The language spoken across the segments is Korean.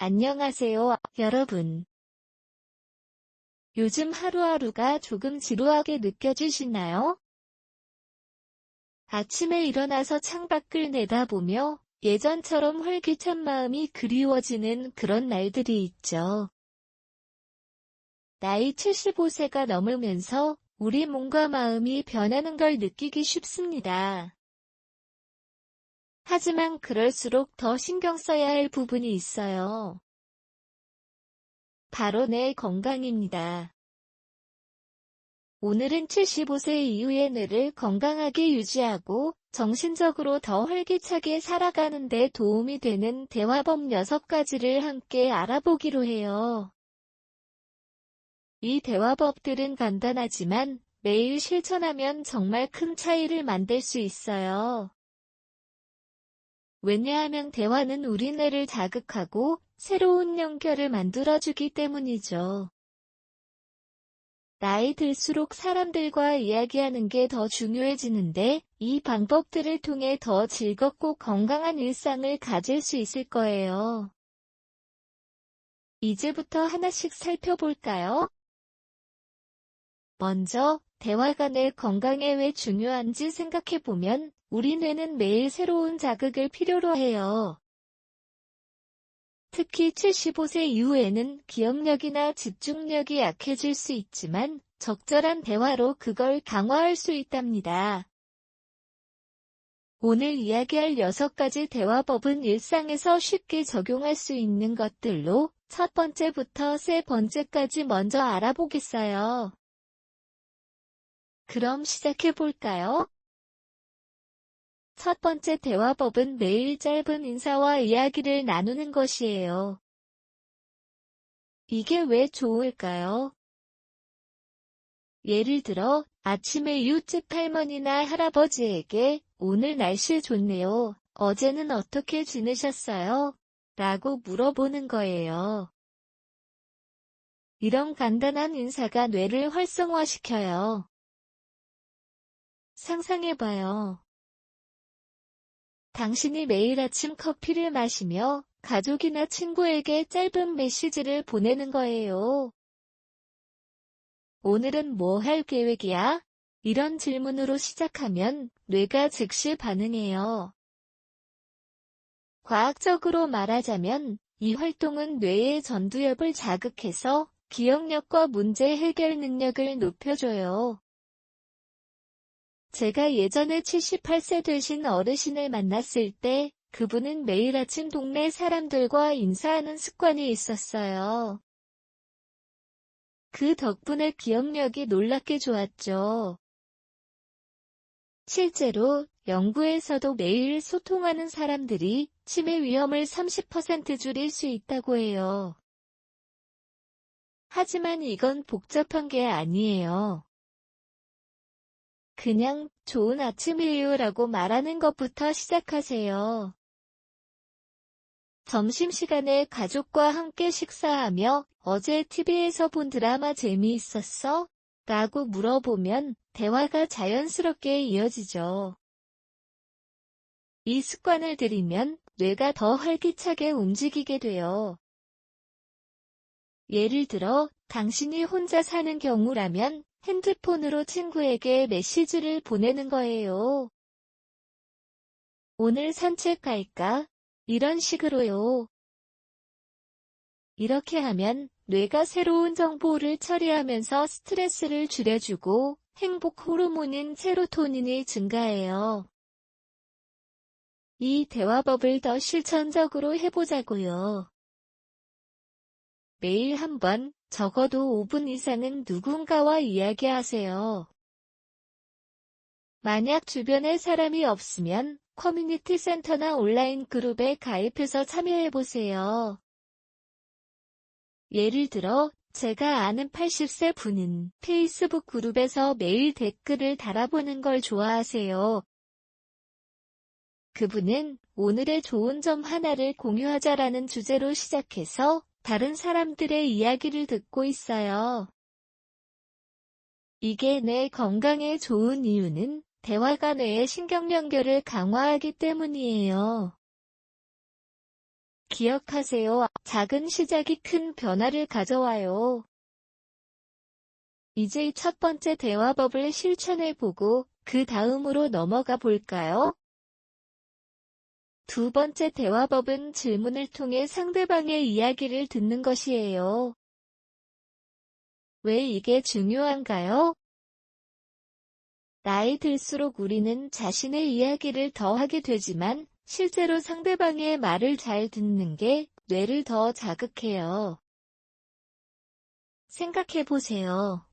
안녕하세요, 여러분. 요즘 하루하루가 조금 지루하게 느껴지시나요? 아침에 일어나서 창밖을 내다보며 예전처럼 활기찬 마음이 그리워지는 그런 날들이 있죠. 나이 75세가 넘으면서 우리 몸과 마음이 변하는 걸 느끼기 쉽습니다. 하지만 그럴수록 더 신경 써야 할 부분이 있어요. 바로 내 건강입니다. 오늘은 75세 이후의 뇌를 건강하게 유지하고 정신적으로 더 활기차게 살아가는 데 도움이 되는 대화법 6가지를 함께 알아보기로 해요. 이 대화법들은 간단하지만 매일 실천하면 정말 큰 차이를 만들 수 있어요. 왜냐하면 대화는 우리 뇌를 자극하고 새로운 연결을 만들어주기 때문이죠. 나이 들수록 사람들과 이야기하는 게 더 중요해지는데 이 방법들을 통해 더 즐겁고 건강한 일상을 가질 수 있을 거예요. 이제부터 하나씩 살펴볼까요? 먼저, 대화가 내 건강에 왜 중요한지 생각해보면 우리 뇌는 매일 새로운 자극을 필요로 해요. 특히 75세 이후에는 기억력이나 집중력이 약해질 수 있지만 적절한 대화로 그걸 강화할 수 있답니다. 오늘 이야기할 6가지 대화법은 일상에서 쉽게 적용할 수 있는 것들로 첫 번째부터 세 번째까지 먼저 알아보겠어요. 그럼 시작해볼까요? 첫 번째 대화법은 매일 짧은 인사와 이야기를 나누는 것이에요. 이게 왜 좋을까요? 예를 들어, 아침에 이웃집 할머니나 할아버지에게 오늘 날씨 좋네요. 어제는 어떻게 지내셨어요? 라고 물어보는 거예요. 이런 간단한 인사가 뇌를 활성화시켜요. 상상해봐요. 당신이 매일 아침 커피를 마시며 가족이나 친구에게 짧은 메시지를 보내는 거예요. 오늘은 뭐 할 계획이야? 이런 질문으로 시작하면 뇌가 즉시 반응해요. 과학적으로 말하자면 이 활동은 뇌의 전두엽을 자극해서 기억력과 문제 해결 능력을 높여줘요. 제가 예전에 78세 되신 어르신을 만났을 때 그분은 매일 아침 동네 사람들과 인사하는 습관이 있었어요. 그 덕분에 기억력이 놀랍게 좋았죠. 실제로 연구에서도 매일 소통하는 사람들이 치매 위험을 30% 줄일 수 있다고 해요. 하지만 이건 복잡한 게 아니에요. 그냥 좋은 아침이에요라고 말하는 것부터 시작하세요. 점심시간에 가족과 함께 식사하며 어제 TV에서 본 드라마 재미있었어? 라고 물어보면 대화가 자연스럽게 이어지죠. 이 습관을 들이면 뇌가 더 활기차게 움직이게 돼요. 예를 들어, 당신이 혼자 사는 경우라면 핸드폰으로 친구에게 메시지를 보내는 거예요. 오늘 산책 갈까? 이런 식으로요. 이렇게 하면 뇌가 새로운 정보를 처리하면서 스트레스를 줄여주고 행복 호르몬인 세로토닌이 증가해요. 이 대화법을 더 실천적으로 해보자고요. 매일 한 번, 적어도 5분 이상은 누군가와 이야기하세요. 만약 주변에 사람이 없으면 커뮤니티 센터나 온라인 그룹에 가입해서 참여해보세요. 예를 들어, 제가 아는 80세 분은 페이스북 그룹에서 매일 댓글을 달아보는 걸 좋아하세요. 그분은 오늘의 좋은 점 하나를 공유하자라는 주제로 시작해서 다른 사람들의 이야기를 듣고 있어요. 이게 뇌 건강에 좋은 이유는 대화가 뇌의 신경 연결을 강화하기 때문이에요. 기억하세요. 작은 시작이 큰 변화를 가져와요. 이제 첫 번째 대화법을 실천해보고 그 다음으로 넘어가 볼까요? 두 번째 대화법은 질문을 통해 상대방의 이야기를 듣는 것이에요. 왜 이게 중요한가요? 나이 들수록 우리는 자신의 이야기를 더 하게 되지만 실제로 상대방의 말을 잘 듣는 게 뇌를 더 자극해요. 생각해보세요.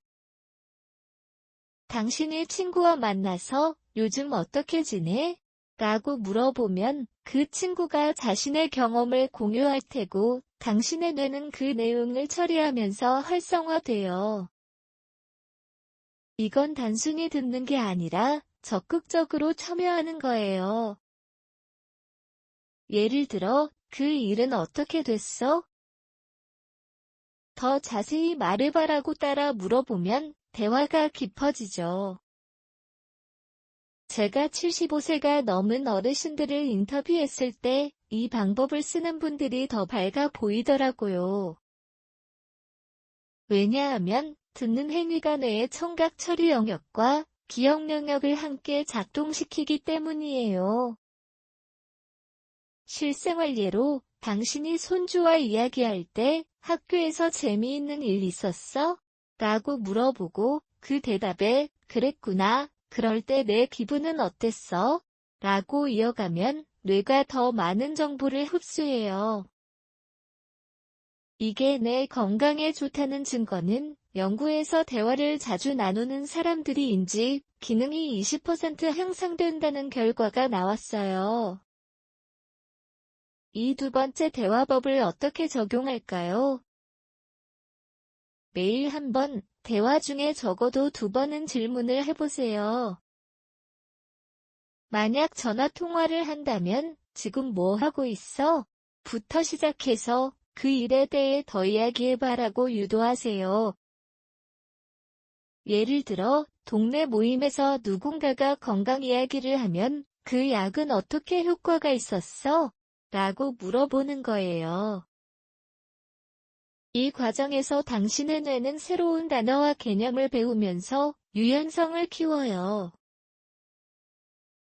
당신의 친구와 만나서 요즘 어떻게 지내? 라고 물어보면 그 친구가 자신의 경험을 공유할 테고 당신의 뇌는 그 내용을 처리하면서 활성화돼요. 이건 단순히 듣는 게 아니라 적극적으로 참여하는 거예요. 예를 들어, 그 일은 어떻게 됐어? 더 자세히 말해봐라고 따라 물어보면 대화가 깊어지죠. 제가 75세가 넘은 어르신들을 인터뷰했을 때 이 방법을 쓰는 분들이 더 밝아 보이더라고요. 왜냐하면 듣는 행위가 뇌의 청각 처리 영역과 기억 영역을 함께 작동시키기 때문이에요. 실생활 예로 당신이 손주와 이야기할 때 학교에서 재미있는 일 있었어? 라고 물어보고 그 대답에 그랬구나. 그럴 때 내 기분은 어땠어? 라고 이어가면 뇌가 더 많은 정보를 흡수해요. 이게 뇌 건강에 좋다는 증거는 연구에서 대화를 자주 나누는 사람들이 인지 기능이 20% 향상된다는 결과가 나왔어요. 이 두 번째 대화법을 어떻게 적용할까요? 매일 한 번, 대화 중에 적어도 2번은 질문을 해보세요. 만약 전화 통화를 한다면 지금 뭐 하고 있어? 부터 시작해서 그 일에 대해 더 이야기해봐라고 유도하세요. 예를 들어, 동네 모임에서 누군가가 건강 이야기를 하면 그 약은 어떻게 효과가 있었어? 라고 물어보는 거예요. 이 과정에서 당신의 뇌는 새로운 단어와 개념을 배우면서 유연성을 키워요.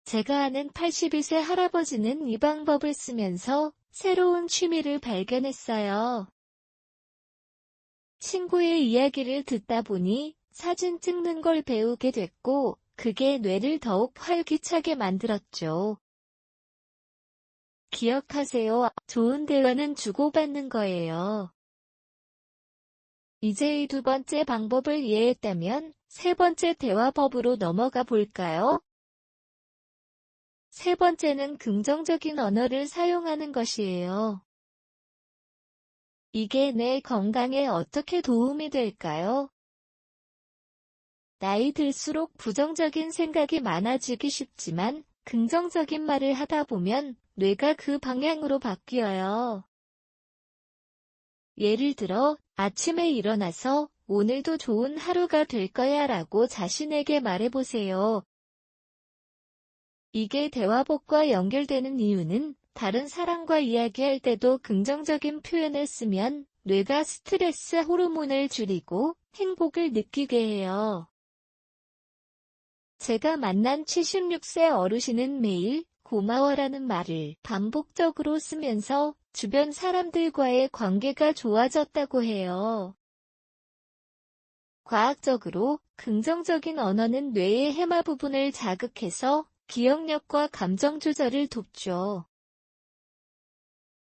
제가 아는 82세 할아버지는 이 방법을 쓰면서 새로운 취미를 발견했어요. 친구의 이야기를 듣다 보니 사진 찍는 걸 배우게 됐고, 그게 뇌를 더욱 활기차게 만들었죠. 기억하세요. 좋은 대화는 주고받는 거예요. 이제 이 두 번째 방법을 이해했다면 세 번째 대화법으로 넘어가 볼까요? 세 번째는 긍정적인 언어를 사용하는 것이에요. 이게 내 건강에 어떻게 도움이 될까요? 나이 들수록 부정적인 생각이 많아지기 쉽지만 긍정적인 말을 하다 보면 뇌가 그 방향으로 바뀌어요. 예를 들어, 아침에 일어나서 오늘도 좋은 하루가 될 거야 라고 자신에게 말해보세요. 이게 대화법과 연결되는 이유는 다른 사람과 이야기할 때도 긍정적인 표현을 쓰면 뇌가 스트레스 호르몬을 줄이고 행복을 느끼게 해요. 제가 만난 76세 어르신은 매일 고마워라는 말을 반복적으로 쓰면서 주변 사람들과의 관계가 좋아졌다고 해요. 과학적으로 긍정적인 언어는 뇌의 해마 부분을 자극해서 기억력과 감정 조절을 돕죠.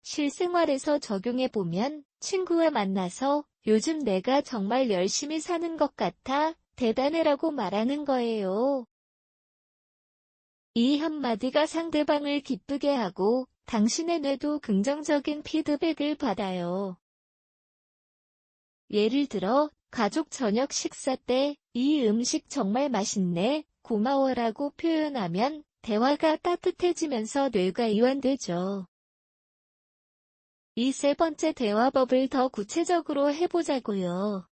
실생활에서 적용해보면 친구와 만나서 요즘 내가 정말 열심히 사는 것 같아 대단해라고 말하는 거예요. 이 한마디가 상대방을 기쁘게 하고 당신의 뇌도 긍정적인 피드백을 받아요. 예를 들어 가족 저녁 식사 때 이 음식 정말 맛있네, 고마워라고 표현하면 대화가 따뜻해지면서 뇌가 이완되죠. 이 세 번째 대화법을 더 구체적으로 해보자고요.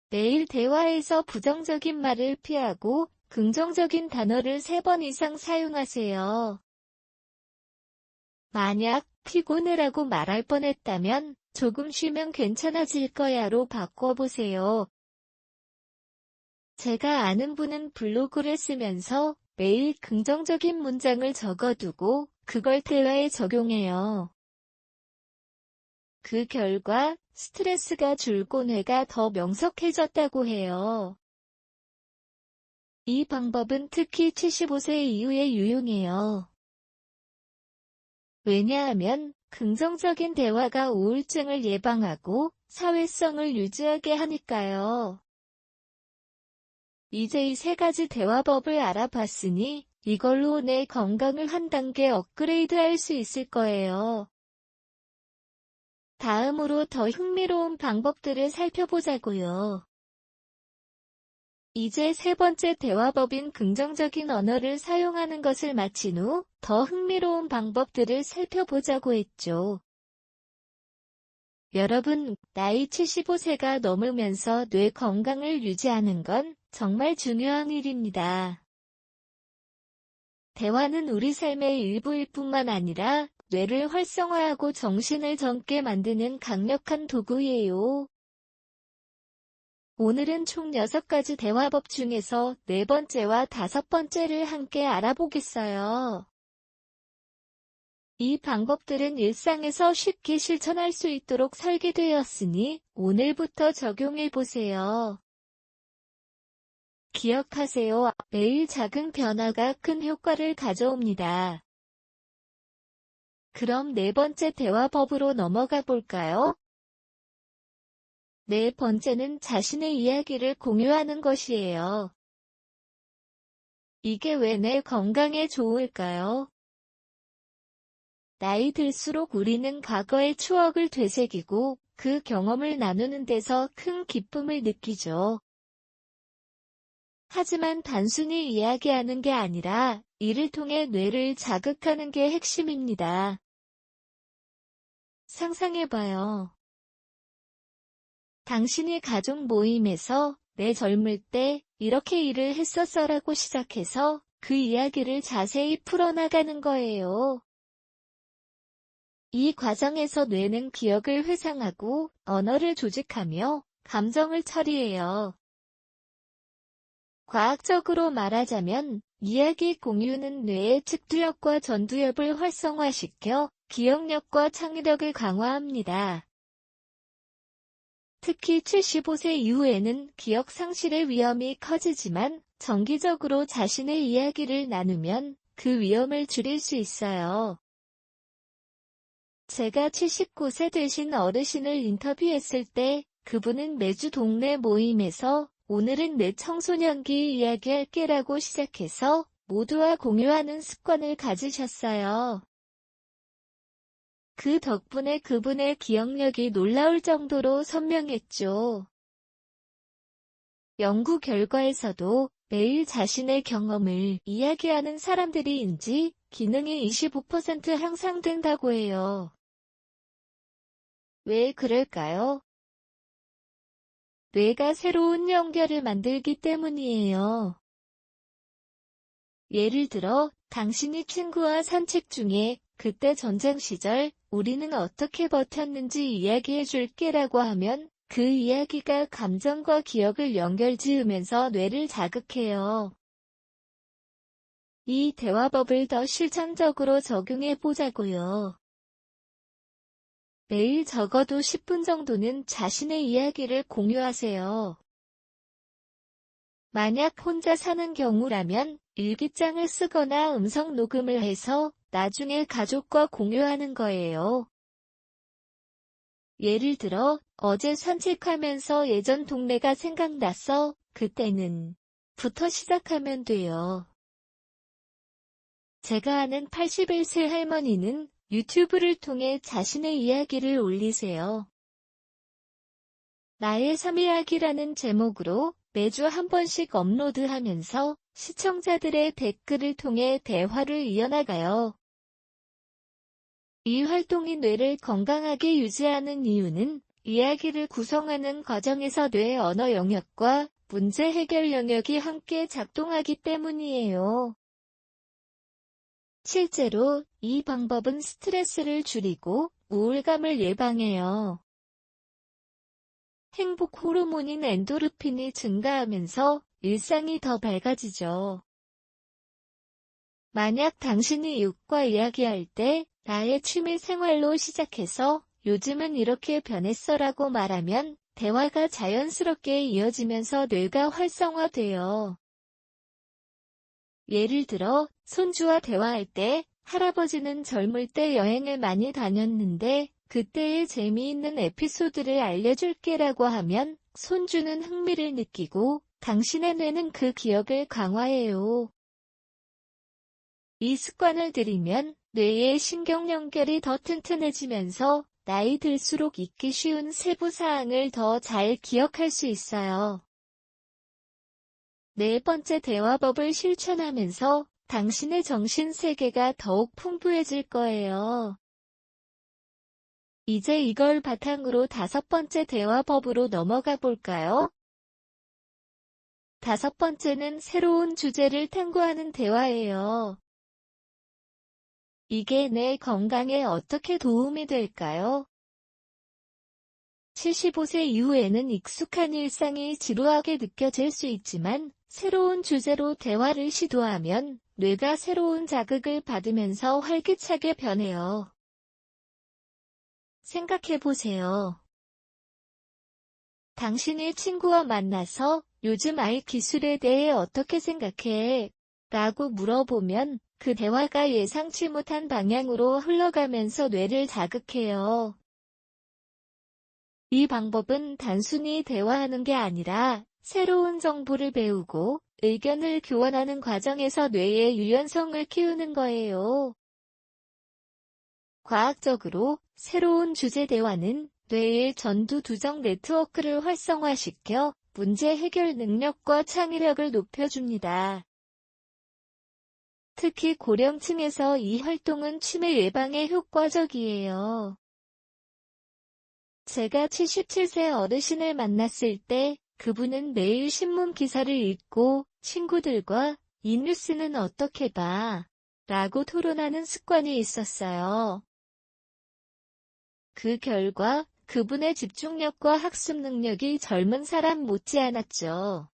매일 대화에서 부정적인 말을 피하고 긍정적인 단어를 3번 이상 사용하세요. 만약 피곤해라고 말할 뻔했다면 조금 쉬면 괜찮아질 거야로 바꿔보세요. 제가 아는 분은 블로그를 쓰면서 매일 긍정적인 문장을 적어두고 그걸 대화에 적용해요. 그 결과 스트레스가 줄고 뇌가 더 명석해졌다고 해요. 이 방법은 특히 75세 이후에 유용해요. 왜냐하면 긍정적인 대화가 우울증을 예방하고 사회성을 유지하게 하니까요. 이제 이 세 가지 대화법을 알아봤으니 이걸로 내 건강을 한 단계 업그레이드할 수 있을 거예요. 다음으로 더 흥미로운 방법들을 살펴보자고요. 이제 세 번째 대화법인 긍정적인 언어를 사용하는 것을 마친 후 더 흥미로운 방법들을 살펴보자고 했죠. 여러분, 나이 75세가 넘으면서 뇌 건강을 유지하는 건 정말 중요한 일입니다. 대화는 우리 삶의 일부일 뿐만 아니라 뇌를 활성화하고 정신을 젊게 만드는 강력한 도구예요. 오늘은 총 6가지 대화법 중에서 4번째와 5번째를 함께 알아보겠어요. 이 방법들은 일상에서 쉽게 실천할 수 있도록 설계되었으니 오늘부터 적용해보세요. 기억하세요. 매일 작은 변화가 큰 효과를 가져옵니다. 그럼 4번째 대화법으로 넘어가 볼까요? 4번째는 자신의 이야기를 공유하는 것이에요. 이게 왜 내 건강에 좋을까요? 나이 들수록 우리는 과거의 추억을 되새기고 그 경험을 나누는 데서 큰 기쁨을 느끼죠. 하지만 단순히 이야기하는 게 아니라 이를 통해 뇌를 자극하는 게 핵심입니다. 상상해봐요. 당신이 가족 모임에서 내 젊을 때 이렇게 일을 했었어라고 시작해서 그 이야기를 자세히 풀어나가는 거예요. 이 과정에서 뇌는 기억을 회상하고 언어를 조직하며 감정을 처리해요. 과학적으로 말하자면 이야기 공유는 뇌의 측두엽과 전두엽을 활성화시켜 기억력과 창의력을 강화합니다. 특히 75세 이후에는 기억 상실의 위험이 커지지만 정기적으로 자신의 이야기를 나누면 그 위험을 줄일 수 있어요. 제가 79세 되신 어르신을 인터뷰했을 때 그분은 매주 동네 모임에서 오늘은 내 청소년기 이야기할게라고 시작해서 모두와 공유하는 습관을 가지셨어요. 그 덕분에 그분의 기억력이 놀라울 정도로 선명했죠. 연구 결과에서도 매일 자신의 경험을 이야기하는 사람들이 인지 기능이 25% 향상된다고 해요. 왜 그럴까요? 뇌가 새로운 연결을 만들기 때문이에요. 예를 들어, 당신이 친구와 산책 중에 그때 전쟁 시절 우리는 어떻게 버텼는지 이야기해 줄게라고 하면 그 이야기가 감정과 기억을 연결지으면서 뇌를 자극해요. 이 대화법을 더 실천적으로 적용해 보자고요. 매일 적어도 10분 정도는 자신의 이야기를 공유하세요. 만약 혼자 사는 경우라면 일기장을 쓰거나 음성 녹음을 해서 나중에 가족과 공유하는 거예요. 예를 들어, 어제 산책하면서 예전 동네가 생각났어. 그때는 부터 시작하면 돼요. 제가 아는 81세 할머니는 유튜브를 통해 자신의 이야기를 올리세요. 나의 삶 이야기라는 제목으로 매주 한 번씩 업로드하면서 시청자들의 댓글을 통해 대화를 이어나가요. 이 활동이 뇌를 건강하게 유지하는 이유는 이야기를 구성하는 과정에서 뇌 언어 영역과 문제 해결 영역이 함께 작동하기 때문이에요. 실제로 이 방법은 스트레스를 줄이고 우울감을 예방해요. 행복 호르몬인 엔도르핀이 증가하면서 일상이 더 밝아지죠. 만약 당신이 이웃과 이야기할 때 나의 취미 생활로 시작해서 요즘은 이렇게 변했어라고 말하면 대화가 자연스럽게 이어지면서 뇌가 활성화돼요. 예를 들어 손주와 대화할 때 할아버지는 젊을 때 여행을 많이 다녔는데 그때의 재미있는 에피소드를 알려줄게라고 하면 손주는 흥미를 느끼고 당신의 뇌는 그 기억을 강화해요. 이 습관을 들이면 뇌의 신경 연결이 더 튼튼해지면서 나이 들수록 잊기 쉬운 세부 사항을 더 잘 기억할 수 있어요. 네 번째 대화법을 실천하면서 당신의 정신 세계가 더욱 풍부해질 거예요. 이제 이걸 바탕으로 다섯 번째 대화법으로 넘어가 볼까요? 다섯 번째는 새로운 주제를 탐구하는 대화예요. 이게 내 건강에 어떻게 도움이 될까요? 75세 이후에는 익숙한 일상이 지루하게 느껴질 수 있지만 새로운 주제로 대화를 시도하면 뇌가 새로운 자극을 받으면서 활기차게 변해요. 생각해보세요. 당신이 친구와 만나서 요즘 AI 기술에 대해 어떻게 생각해? 라고 물어보면 그 대화가 예상치 못한 방향으로 흘러가면서 뇌를 자극해요. 이 방법은 단순히 대화하는 게 아니라 새로운 정보를 배우고 의견을 교환하는 과정에서 뇌의 유연성을 키우는 거예요. 과학적으로 새로운 주제 대화는 뇌의 전두두정 네트워크를 활성화시켜 문제 해결 능력과 창의력을 높여줍니다. 특히 고령층에서 이 활동은 치매 예방에 효과적이에요. 제가 77세 어르신을 만났을 때 그분은 매일 신문 기사를 읽고 친구들과 이 뉴스는 어떻게 봐? 라고 토론하는 습관이 있었어요. 그 결과 그분의 집중력과 학습 능력이 젊은 사람 못지않았죠.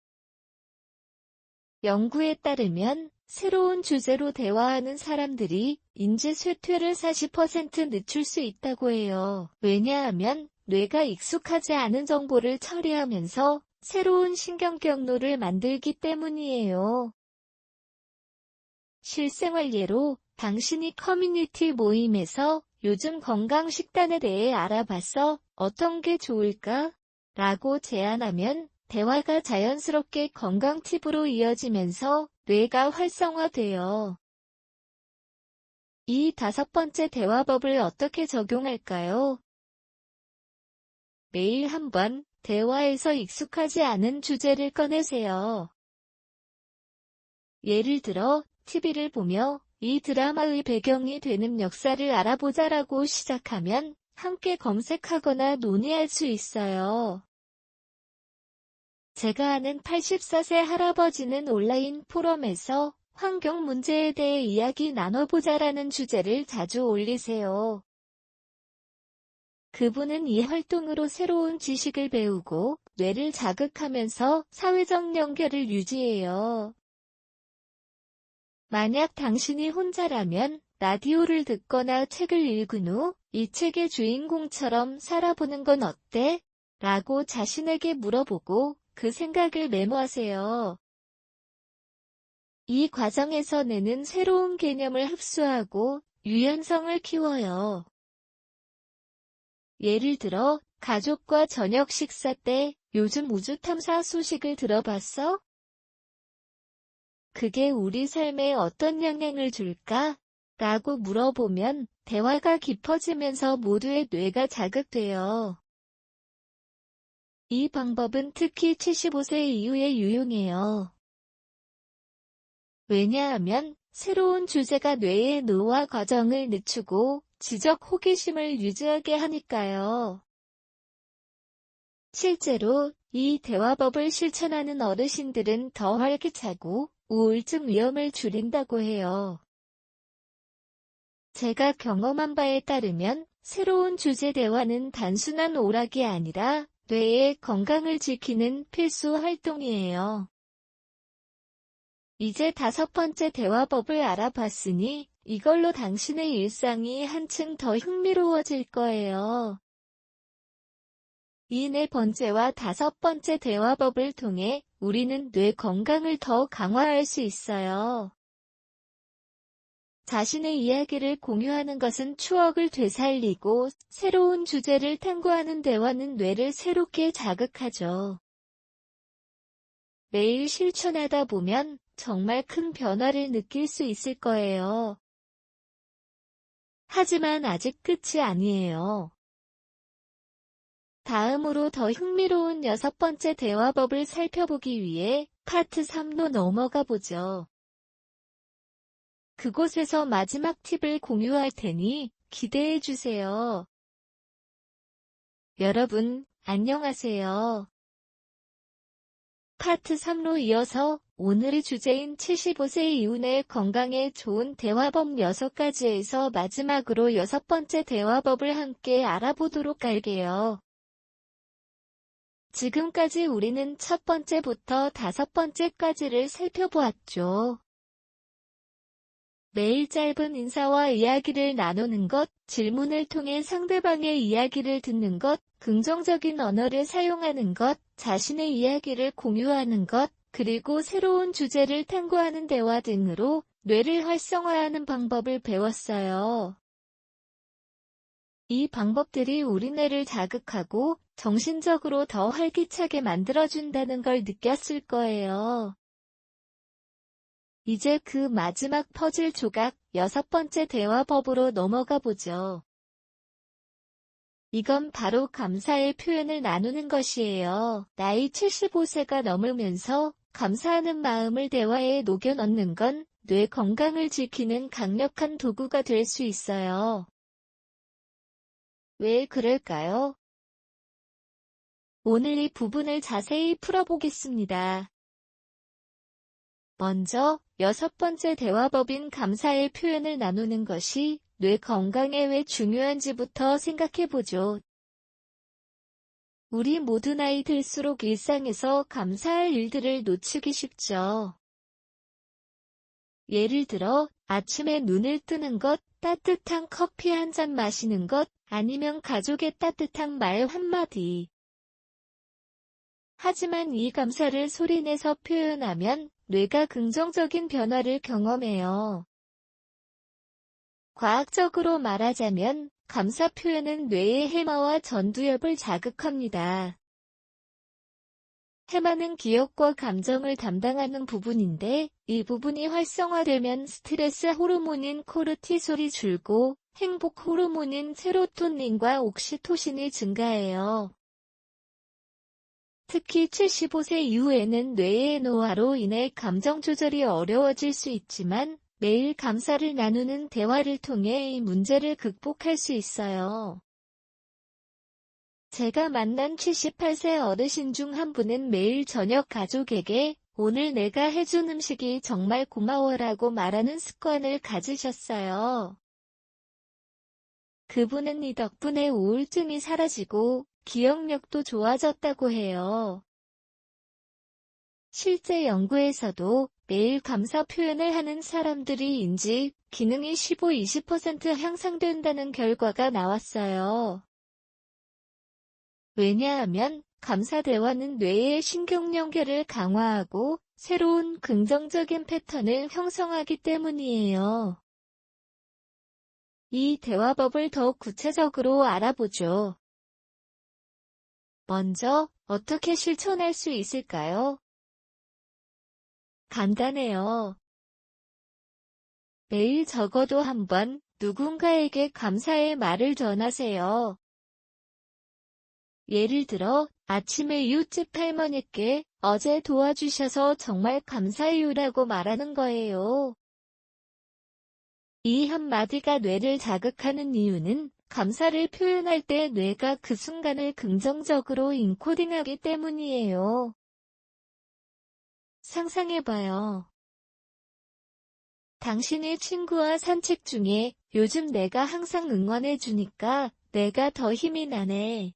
연구에 따르면 새로운 주제로 대화하는 사람들이 인지 쇠퇴를 40% 늦출 수 있다고 해요. 왜냐하면 뇌가 익숙하지 않은 정보를 처리하면서 새로운 신경 경로를 만들기 때문이에요. 실생활 예로 당신이 커뮤니티 모임에서 요즘 건강 식단에 대해 알아봤어? 어떤 게 좋을까? 라고 제안하면 대화가 자연스럽게 건강 팁으로 이어지면서 뇌가 활성화돼요. 이 다섯 번째 대화법을 어떻게 적용할까요? 매일 한 번 대화에서 익숙하지 않은 주제를 꺼내세요. 예를 들어 TV를 보며 이 드라마의 배경이 되는 역사를 알아보자라고 시작하면 함께 검색하거나 논의할 수 있어요. 제가 아는 84세 할아버지는 온라인 포럼에서 환경 문제에 대해 이야기 나눠보자라는 주제를 자주 올리세요. 그분은 이 활동으로 새로운 지식을 배우고 뇌를 자극하면서 사회적 연결을 유지해요. 만약 당신이 혼자라면 라디오를 듣거나 책을 읽은 후 이 책의 주인공처럼 살아보는 건 어때? 라고 자신에게 물어보고 그 생각을 메모하세요. 이 과정에서 뇌는 새로운 개념을 흡수하고 유연성을 키워요. 예를 들어 가족과 저녁 식사 때 요즘 우주 탐사 소식을 들어봤어? 그게 우리 삶에 어떤 영향을 줄까? 라고 물어보면 대화가 깊어지면서 모두의 뇌가 자극돼요. 이 방법은 특히 75세 이후에 유용해요. 왜냐하면 새로운 주제가 뇌의 노화 과정을 늦추고 지적 호기심을 유지하게 하니까요. 실제로 이 대화법을 실천하는 어르신들은 더 활기차고 우울증 위험을 줄인다고 해요. 제가 경험한 바에 따르면 새로운 주제 대화는 단순한 오락이 아니라 뇌의 건강을 지키는 필수 활동이에요. 이제 5번째 대화법을 알아봤으니 이걸로 당신의 일상이 한층 더 흥미로워질 거예요. 이 4번째와 5번째 대화법을 통해 우리는 뇌 건강을 더 강화할 수 있어요. 자신의 이야기를 공유하는 것은 추억을 되살리고 새로운 주제를 탐구하는 대화는 뇌를 새롭게 자극하죠. 매일 실천하다 보면 정말 큰 변화를 느낄 수 있을 거예요. 하지만 아직 끝이 아니에요. 다음으로 더 흥미로운 6번째 대화법을 살펴보기 위해 파트 3로 넘어가 보죠. 그곳에서 마지막 팁을 공유할 테니 기대해 주세요. 여러분, 안녕하세요. 파트 3로 이어서 오늘의 주제인 75세 이후의 건강에 좋은 대화법 6가지에서 마지막으로 6번째 대화법을 함께 알아보도록 할게요. 지금까지 우리는 첫 번째부터 5번째까지를 살펴보았죠. 매일 짧은 인사와 이야기를 나누는 것, 질문을 통해 상대방의 이야기를 듣는 것, 긍정적인 언어를 사용하는 것, 자신의 이야기를 공유하는 것, 그리고 새로운 주제를 탐구하는 대화 등으로 뇌를 활성화하는 방법을 배웠어요. 이 방법들이 우리 뇌를 자극하고 정신적으로 더 활기차게 만들어준다는 걸 느꼈을 거예요. 이제 그 마지막 퍼즐 조각 6번째 대화법으로 넘어가 보죠. 이건 바로 감사의 표현을 나누는 것이에요. 나이 75세가 넘으면서 감사하는 마음을 대화에 녹여 넣는 건 뇌 건강을 지키는 강력한 도구가 될 수 있어요. 왜 그럴까요? 오늘 이 부분을 자세히 풀어보겠습니다. 먼저 6번째 대화법인 감사의 표현을 나누는 것이 뇌 건강에 왜 중요한지부터 생각해보죠. 우리 모두 나이 들수록 일상에서 감사할 일들을 놓치기 쉽죠. 예를 들어 아침에 눈을 뜨는 것, 따뜻한 커피 한 잔 마시는 것, 아니면 가족의 따뜻한 말 한마디. 하지만 이 감사를 소리내서 표현하면 뇌가 긍정적인 변화를 경험해요. 과학적으로 말하자면 감사 표현은 뇌의 해마와 전두엽을 자극합니다. 해마는 기억과 감정을 담당하는 부분인데 이 부분이 활성화되면 스트레스 호르몬인 코르티솔이 줄고 행복 호르몬인 세로토닌과 옥시토신이 증가해요. 특히 75세 이후에는 뇌의 노화로 인해 감정 조절이 어려워질 수 있지만 매일 감사를 나누는 대화를 통해 이 문제를 극복할 수 있어요. 제가 만난 78세 어르신 중 한 분은 매일 저녁 가족에게 오늘 내가 해준 음식이 정말 고마워라고 말하는 습관을 가지셨어요. 그분은 이 덕분에 우울증이 사라지고 기억력도 좋아졌다고 해요. 실제 연구에서도 매일 감사 표현을 하는 사람들이 인지 기능이 15-20% 향상된다는 결과가 나왔어요. 왜냐하면 감사 대화는 뇌의 신경 연결을 강화하고 새로운 긍정적인 패턴을 형성하기 때문이에요. 이 대화법을 더욱 구체적으로 알아보죠. 먼저 어떻게 실천할 수 있을까요? 간단해요. 매일 적어도 한 번 누군가에게 감사의 말을 전하세요. 예를 들어 아침에 이웃집 할머니께 어제 도와주셔서 정말 감사해요라고 말하는 거예요. 이 한마디가 뇌를 자극하는 이유는 감사를 표현할 때 뇌가 그 순간을 긍정적으로 인코딩하기 때문이에요. 상상해봐요. 당신의 친구와 산책 중에 요즘 내가 항상 응원해주니까 내가 더 힘이 나네.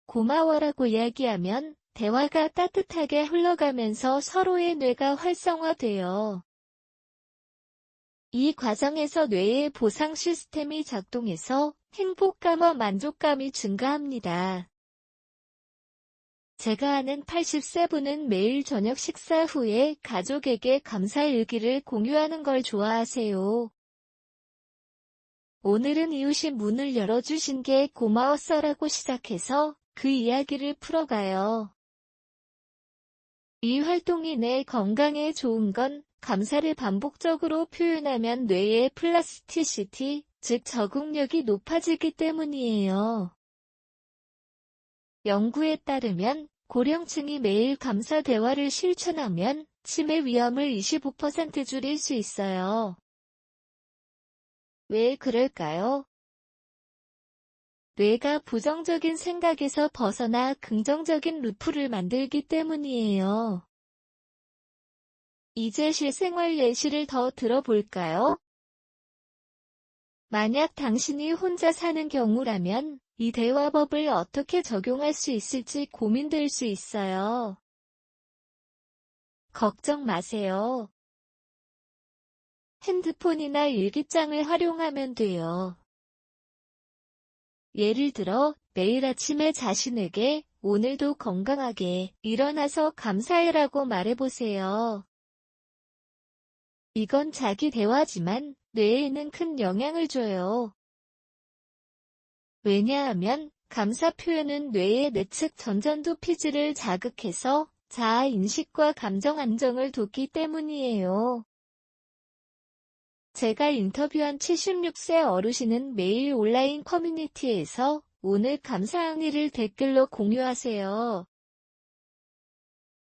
고마워라고 이야기하면 대화가 따뜻하게 흘러가면서 서로의 뇌가 활성화돼요. 이 과정에서 뇌의 보상 시스템이 작동해서 행복감과 만족감이 증가합니다. 제가 아는 80세 분은 매일 저녁 식사 후에 가족에게 감사 일기를 공유하는 걸 좋아하세요. 오늘은 이웃이 문을 열어주신 게 고마웠어라고 시작해서 그 이야기를 풀어가요. 이 활동이 내 건강에 좋은 건 감사를 반복적으로 표현하면 뇌의 플라스티시티, 즉 적응력이 높아지기 때문이에요. 연구에 따르면 고령층이 매일 감사 대화를 실천하면 치매 위험을 25% 줄일 수 있어요. 왜 그럴까요? 뇌가 부정적인 생각에서 벗어나 긍정적인 루프를 만들기 때문이에요. 이제 실생활 예시를 더 들어볼까요? 만약 당신이 혼자 사는 경우라면 이 대화법을 어떻게 적용할 수 있을지 고민될 수 있어요. 걱정 마세요. 핸드폰이나 일기장을 활용하면 돼요. 예를 들어 매일 아침에 자신에게 오늘도 건강하게 일어나서 감사해라고 말해보세요. 이건 자기 대화지만 뇌에는 큰 영향을 줘요. 왜냐하면 감사 표현은 뇌의 내측 전전두피질을 자극해서 자아 인식과 감정 안정을 돕기 때문이에요. 제가 인터뷰한 76세 어르신은 매일 온라인 커뮤니티에서 오늘 감사한 일을 댓글로 공유하세요.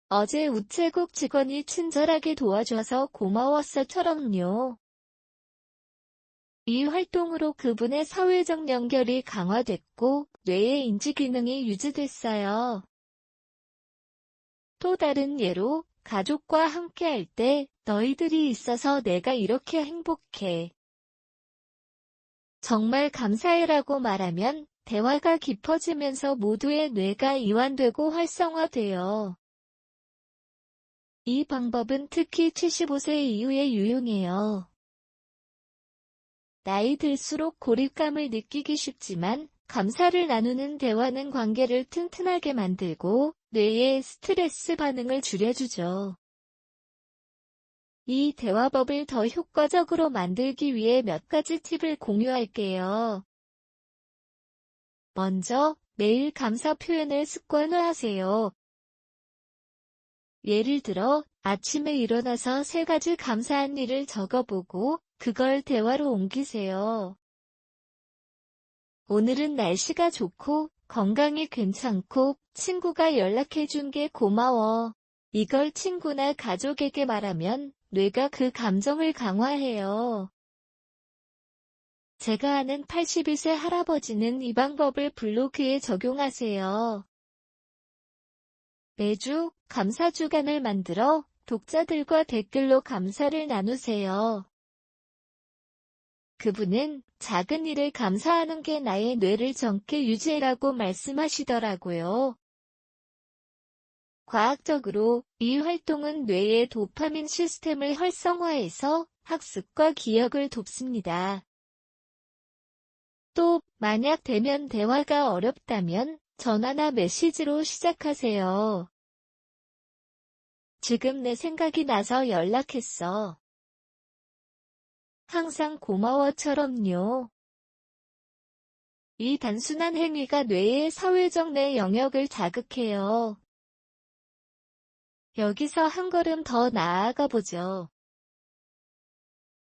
어제 우체국 직원이 친절하게 도와줘서 고마웠어처럼요. 이 활동으로 그분의 사회적 연결이 강화됐고 뇌의 인지 기능이 유지됐어요. 또 다른 예로 가족과 함께할 때 너희들이 있어서 내가 이렇게 행복해. 정말 감사해라고 말하면 대화가 깊어지면서 모두의 뇌가 이완되고 활성화돼요. 이 방법은 특히 75세 이후에 유용해요. 나이 들수록 고립감을 느끼기 쉽지만 감사를 나누는 대화는 관계를 튼튼하게 만들고 뇌의 스트레스 반응을 줄여주죠. 이 대화법을 더 효과적으로 만들기 위해 몇 가지 팁을 공유할게요. 먼저, 매일 감사 표현을 습관화하세요. 예를 들어, 아침에 일어나서 3가지 감사한 일을 적어보고 그걸 대화로 옮기세요. 오늘은 날씨가 좋고 건강이 괜찮고 친구가 연락해준 게 고마워. 이걸 친구나 가족에게 말하면 뇌가 그 감정을 강화해요. 제가 아는 82세 할아버지는 이 방법을 블로그에 적용하세요. 매주 감사 주간을 만들어 독자들과 댓글로 감사를 나누세요. 그분은 작은 일을 감사하는 게 나의 뇌를 젊게 유지해라고 말씀하시더라고요. 과학적으로 이 활동은 뇌의 도파민 시스템을 활성화해서 학습과 기억을 돕습니다. 또 만약 대면 대화가 어렵다면 전화나 메시지로 시작하세요. 지금 내 생각이 나서 연락했어. 항상 고마워처럼요. 이 단순한 행위가 뇌의 사회적 내 영역을 자극해요. 여기서 한 걸음 더 나아가 보죠.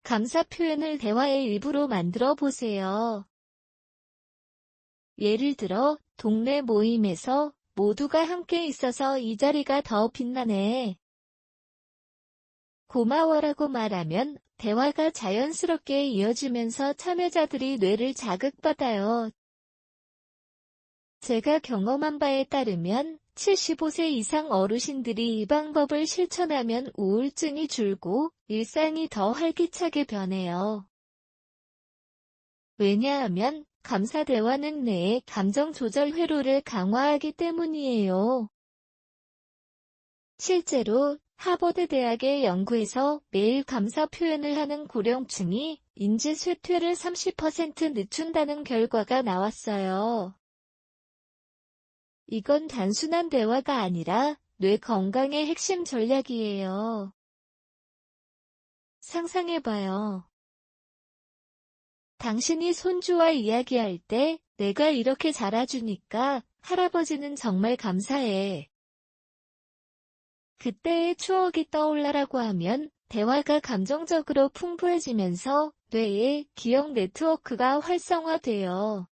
감사 표현을 대화의 일부로 만들어 보세요. 예를 들어, 동네 모임에서 모두가 함께 있어서 이 자리가 더 빛나네. 고마워라고 말하면 대화가 자연스럽게 이어지면서 참여자들이 뇌를 자극받아요. 제가 경험한 바에 따르면 75세 이상 어르신들이 이 방법을 실천하면 우울증이 줄고 일상이 더 활기차게 변해요. 왜냐하면 감사 대화는 뇌의 감정 조절 회로를 강화하기 때문이에요. 실제로 하버드 대학의 연구에서 매일 감사 표현을 하는 고령층이 인지 쇠퇴를 30% 늦춘다는 결과가 나왔어요. 이건 단순한 대화가 아니라 뇌 건강의 핵심 전략이에요. 상상해봐요. 당신이 손주와 이야기할 때 내가 이렇게 잘해주니까 할아버지는 정말 감사해. 그때의 추억이 떠올라라고 하면 대화가 감정적으로 풍부해지면서 뇌의 기억 네트워크가 활성화돼요.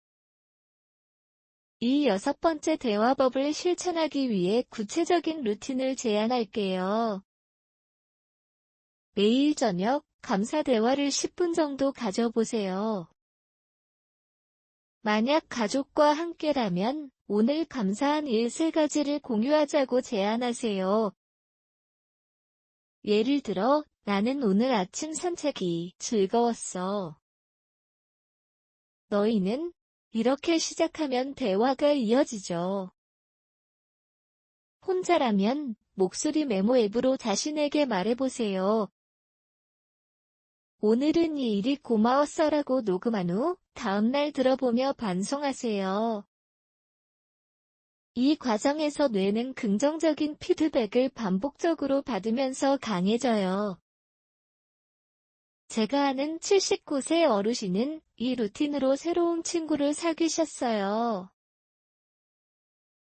이 6번째 대화법을 실천하기 위해 구체적인 루틴을 제안할게요. 매일 저녁 감사 대화를 10분 정도 가져보세요. 만약 가족과 함께라면 오늘 감사한 일 3가지를 공유하자고 제안하세요. 예를 들어, 나는 오늘 아침 산책이 즐거웠어. 너희는? 이렇게 시작하면 대화가 이어지죠. 혼자라면 목소리 메모 앱으로 자신에게 말해보세요. 오늘은 이 일이 고마웠어라고 녹음한 후 다음날 들어보며 반성하세요. 이 과정에서 뇌는 긍정적인 피드백을 반복적으로 받으면서 강해져요. 제가 아는 79세 어르신은 이 루틴으로 새로운 친구를 사귀셨어요.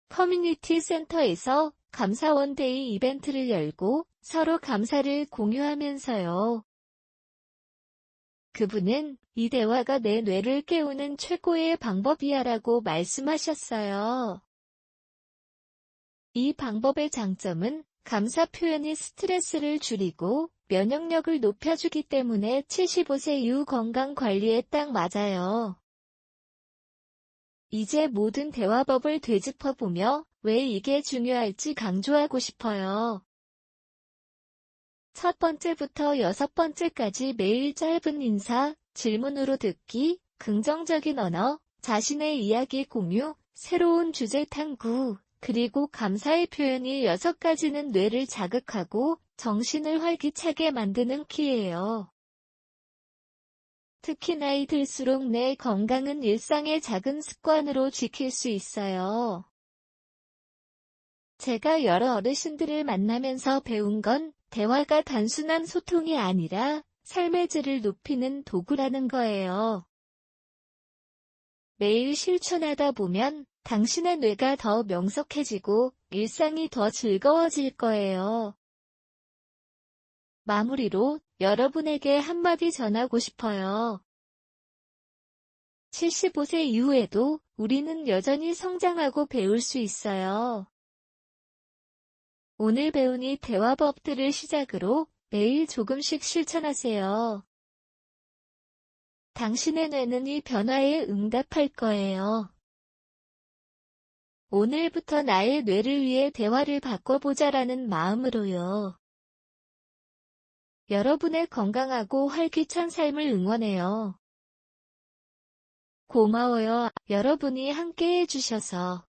커뮤니티 센터에서 감사원 데이 이벤트를 열고 서로 감사를 공유하면서요. 그분은 이 대화가 내 뇌를 깨우는 최고의 방법이야라고 말씀하셨어요. 이 방법의 장점은 감사 표현이 스트레스를 줄이고 면역력을 높여주기 때문에 75세 이후 건강 관리에 딱 맞아요. 이제 모든 대화법을 되짚어보며 왜 이게 중요할지 강조하고 싶어요. 첫 번째부터 6번째까지 매일 짧은 인사, 질문으로 듣기, 긍정적인 언어, 자신의 이야기 공유, 새로운 주제 탐구, 그리고 감사의 표현이 6가지는 뇌를 자극하고 정신을 활기차게 만드는 키예요. 특히 나이 들수록 내 건강은 일상의 작은 습관으로 지킬 수 있어요. 제가 여러 어르신들을 만나면서 배운 건 대화가 단순한 소통이 아니라 삶의 질을 높이는 도구라는 거예요. 매일 실천하다 보면 당신의 뇌가 더 명석해지고 일상이 더 즐거워질 거예요. 마무리로 여러분에게 한마디 전하고 싶어요. 75세 이후에도 우리는 여전히 성장하고 배울 수 있어요. 오늘 배운 이 대화법들을 시작으로 매일 조금씩 실천하세요. 당신의 뇌는 이 변화에 응답할 거예요. 오늘부터 나의 뇌를 위해 대화를 바꿔보자라는 마음으로요. 여러분의 건강하고 활기찬 삶을 응원해요. 고마워요. 여러분이 함께 해주셔서.